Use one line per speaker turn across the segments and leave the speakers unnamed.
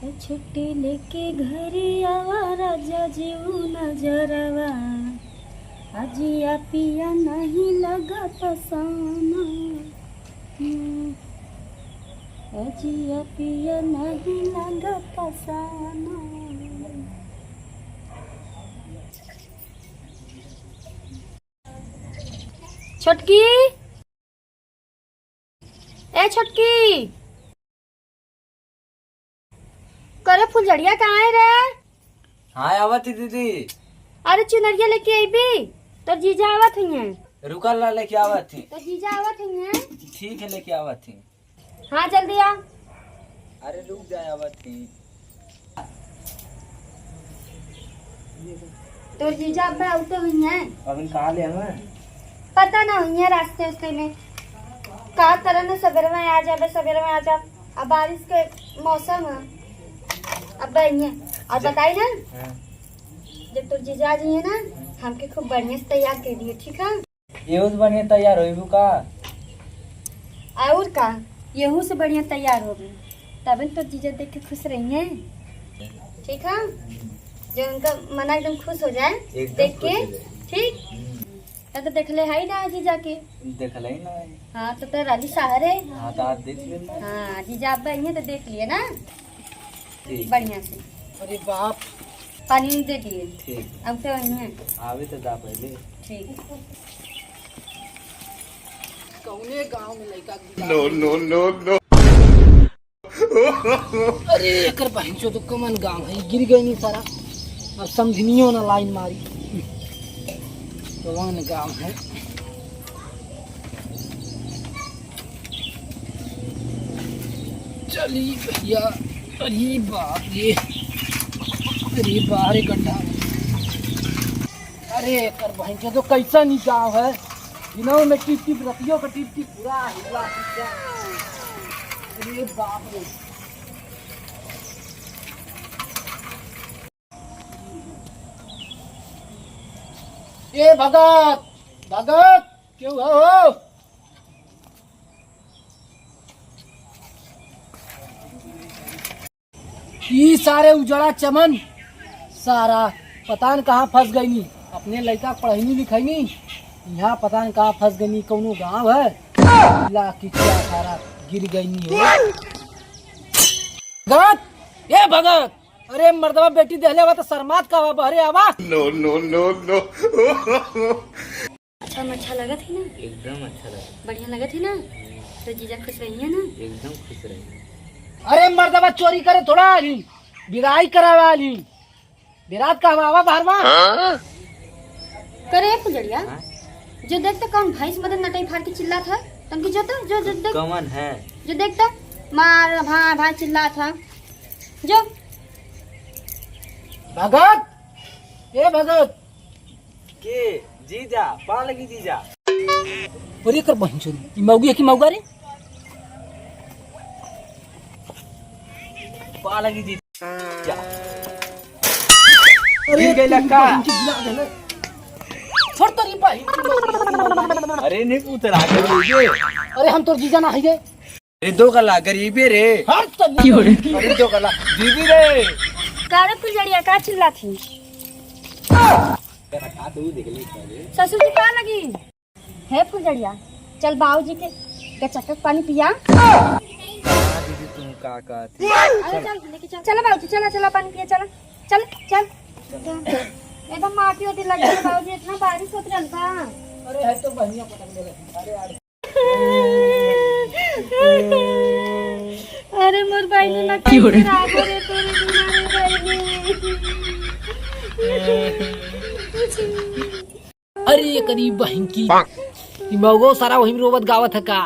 छुट्टी लेके घर आवा राजा जीव नजरवा अजिया पिया नहीं लगा पसाना अजिया पिया नहीं लगा पसाना। छोटकी ए छोटकी करे फुलझड़िया कहाँ है रे?
हाँ आवत थी दीदी।
अरे चुनरिया लेके आई भी तो जीजा आवत है।
रुकल ला लेके आवत थी।
तो जीजा आवत है।
ठीक है लेके आवत थी।
हाँ जल्दी आ।
अरे रुक जाए आवत थी।
तो जीजा अब आउते हुई हैं।
अभी कहाँ ले हमें
पता ना हुई है रास्ते उसते में कहा तरह ने सवेरे में आ जाए सवेरे में आ जा। अब बारिश के मौसम है अब है और बताई ना जब तो जीजा जी है ना हमके खूब बढ़िया से तैयार कर दिए। ठीक है
ये बढ़िया तैयार हो का
और का यहू से बढ़िया तैयार हो गई तभी तो जीजा देख के खुश रही है। ठीक है जो उनका मन एकदम खुश हो जाए देख के। ठीक तो देख ले है ना जीजा के
देख ले ना।
हाँ तो राजी सहारे।
हाँ तो आप देख लेना।
हाँ जीजा आप है तो देख लिए ना बढ़िया से।
अरे बाप
पानी दे दिए।
ठीक
अब तो वही है
आवे तो जा पहले।
ठीक
कौने गांव में लड़का
नो नो नो नो
अरे एकर बहन चो तो कमन गांव है गिर गई नहीं सारा अब समझनियो ना लाइन मारी कौन गांव है। चली भैया अरे बाप रे अरे बाहर गड्ढा अरे एकर बहन चो तो कैसा नहीं गाँव है दिनों में टिप टिप रतियों का टिप टिप पूरा हिला अरे बाप रे ए भगत भगत क्यों हो ये सारे उजड़ा चमन सारा पता न कहाँ फंस गई नी अपने लड़का पढ़ाई लिखाई नी यहाँ पता न कहाँ फंस गई कौनो गांव है की क्या सारा गिर गई नी हो। भगत ए भगत अरे मर्दवा बेटी दहले हुआ तो शर्मात का हुआ बहरे आवा।
नो नो नो नो
अच्छा लगा थी ना
एकदम अच्छा लगा
बढ़िया लगा थी ना तो जीजा खुश रही है ना
एकदम खुश रही।
अरे मर्दवा चोरी करे थोड़ा आली बिराई करावा आली बिरात का हवा बाहर वहाँ
करे फुलझड़िया जो देखते कौन भैंस मदन नटाई फाड़ के चिल्ला था तनकी जो तो जो देख
कमन है
जो देखता मार भाई भाई चिल्ला था जो
भगत ए भगत
के जीजा पा लगी जीजा।
अरे कर बहन चोरी मौगी है कि मौगा रे
पा लगी जीजा।
अरे
गई लक्का
छोड़ तो नहीं पाई
अरे नहीं उतरा कर
अरे हम तो जीजा ना है गे
अरे दो गला गरीबी रे
हर तो नहीं
अरे दो गला दीदी रे
कारे फुलझड़िया का चिल्ला थी ससुर जी कहाँ लगी है फुलझड़िया चल बाबूजी के चक्कर पानी पिया।
दीदी तुम का कहती
अरे चल लेके चल चलो बाबूजी चला पानी पिया चला चल चल एकदम माटी होती लग गई बाबूजी इतना बारिश होती रहता।
अरे है तो बहनिया पटक दे अरे यार
अरे मोर बहनी ना कैसे रागो रे तोरे
अरे ये करीब बहन की मौगो सारा वही रोवत गावत है का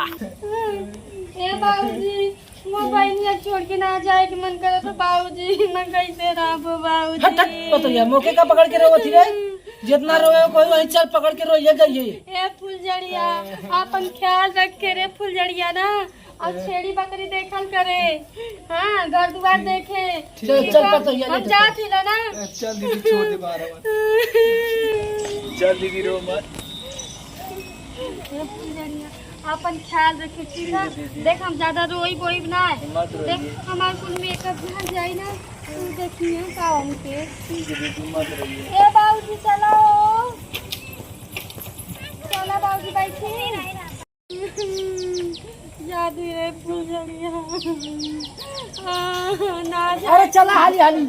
ए बाबूजी मोर बहनी छोड़ के ना जाए कि मन करे तो बाबूजी ना कैसे राबो बाबूजी
हट तो ये मौके का पकड़ के रोवत रे जितना रोए कोई वहीं चल पकड़ के रोइए गई
ए फुलझड़िया अपन ख्याल रखे रे फुलझड़िया ना और छेड़ी बकरी देखल करे। हाँ घर द्वार देखे
चल पता
हम जा थी ना
चल दीदी छोड़ दे बाहर चल दीदी रो मत।
फुलझड़िया अपन ख्याल रखे ठीक है। देख हम ज्यादा रोई बोई ना
मत रोइए।
देख हमारे कुल मेकअप भर जाए ना तू देखिए का हमके
ठीक है दीदी मत रहिए।
ए बाबूजी चलो चला बाबूजी बैठी जादू रे फुलझड़िया ना जा
अरे चला हाली हाली।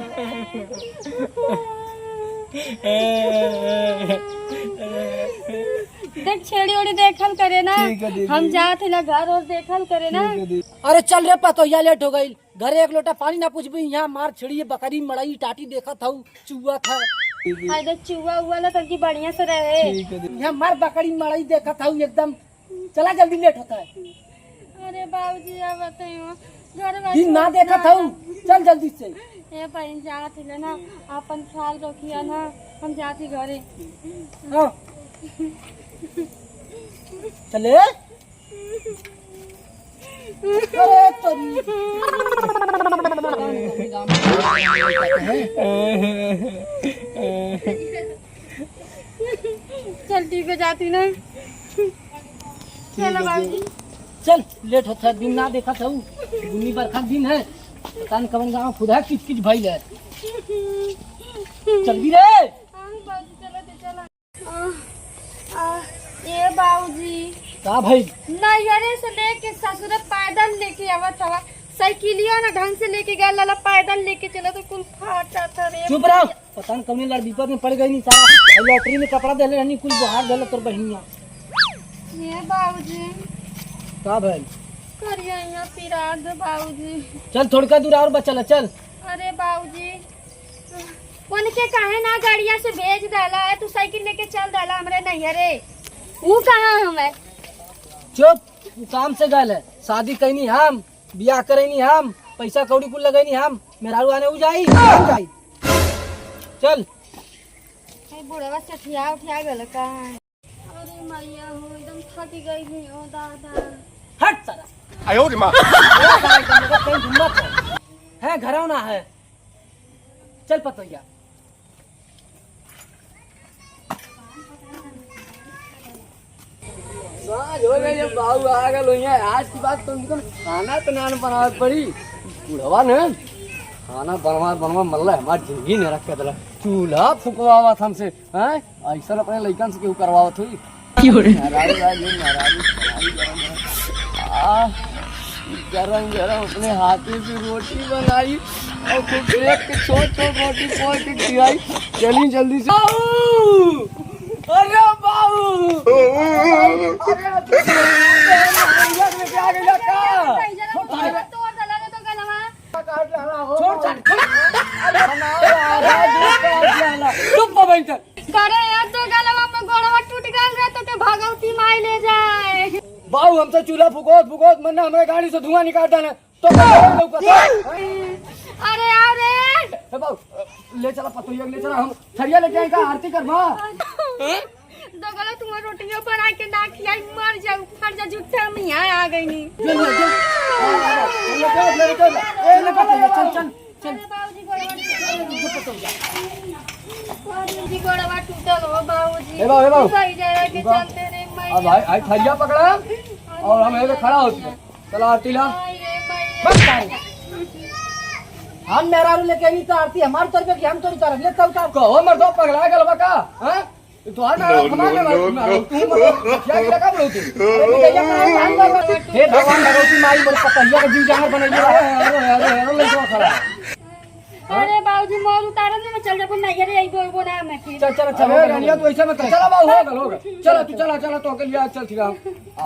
देख छेड़ी उड़ी देखल करे ना
ठीक है दीदी।
हम जात है घर और देखल करे ना
अरे चल रे पतोहिया लेट हो गई। घरे एक लोटा पानी ना पूछ भी यहाँ मार छिड़ी बकरी मड़ई टाटी देखा था चूहा था।
अरे चूहा हुआ ला तब की बढ़िया से रहे
ठीक है दीदी।
यहाँ मार बकरी मड़ई देखा था एकदम। चला जल्दी लेट होता है।
अरे बाबूजी अब बताइयो घर
दिन ना देखा था चल जल्दी से।
ए बहन जात है ना अपन ख्याल रखिया ना हम जाती घरे
हाँ चले। अरे तोरी
चल ठीक है जाती ना चलो बाबूजी
चल लेट होता है। दिन ना देखा था गुन्नी बरखा दिन है पता नहीं कवन गाँव खुदा किच किच भाई है। चल भी रे।
ये बाबूजी
का भाई
नैहरे से लेके ससुर पैदल लेके आवत हवा साइकिलिया ना ढंग से लेके गया लाला पैदल लेके चला तो कुल फाटा था रे।
चुप रहो। पता नहीं कौन लड़ विपद में पड़ गई नहीं सारा लॉटरी में कपड़ा दे रहनी कुल बाहर दे तोर बहनिया।
ये बाबूजी
का भाई
करिया यहाँ पिरा दो बाबूजी।
चल थोड़ा दूर और बचल चल।
अरे बाबूजी उनके काहे ना गाड़िया से भेज डाला है तू साइकिल लेके चल डाला हमरे नैहरे वो कहाँ हमें
चुप तू काम से गल है। शादी कैनी हम बियाह करेनी हम पैसा कौड़ी कुल लगैनी हम मेरा आने उ जाई हम जाई। चल
बुढ़वा से उठिया गल का। अरे मैया हो एकदम थक गई हूँ ओ दादा।
हट सारा
哎呦我的妈！
कहीं हिम्मत है घरौना है। चल पतोहिया
हो गई जब बाबू आ गए आज की बात तुम खाना तो नान बनावे पड़ी बुढ़वा ने खाना बनवा मल्ला हमारी जिंदगी ने रख दिला चूल्हा फुकवावत हमसे हैं ऐसा अपने लड़कन से क्यों करवावत हुई गरम गरम अपने हाथे से रोटी बनाई और खूब देख के छोट छोट रोटी पोड़ के खिलाई। चली जल्दी से अरे बाबू बाबू हमसे चूल्हा फुकोत फुकोत मरना हमारे गाड़ी से धुआं निकाल देना तो
अरे अरे
बाबू ले चला पतोहिया ले चला हम थरिया लेके आए का आरती करवा।
दगला तुम्हारी रोटियां बना के ना खिलाई मर जाऊ फट जा झूठे हम यहाँ आ गई नहीं।
चल चल चल
बाबूजी गोड़वा टूटल हो बाबूजी।
हे बाबू
सही जगह के चलते रे मैया।
अब भाई थरिया पकड़ा और हम ऐसे खड़ा होते चला आरती ला
हम मेरा लेके नहीं तो आरती हमारे तरफ की हम थोड़ी तरफ लेता उतार
कहो मर दो पगला गलबा का हैं तो हर ना हमारे तू क्या लगा बोलू तू हे भगवान भगवती माई बोल पतैया का जीव जहां बनाइए अरे ले खड़ा
अरे बाबूजी मोर उतारन में चल जा नहीं रे आई बोल ना मैं फिर
चल चल चल रानिया तो ऐसे में चला बाबू हो गल चला तू चला चला तो के लिए चल ठीक है।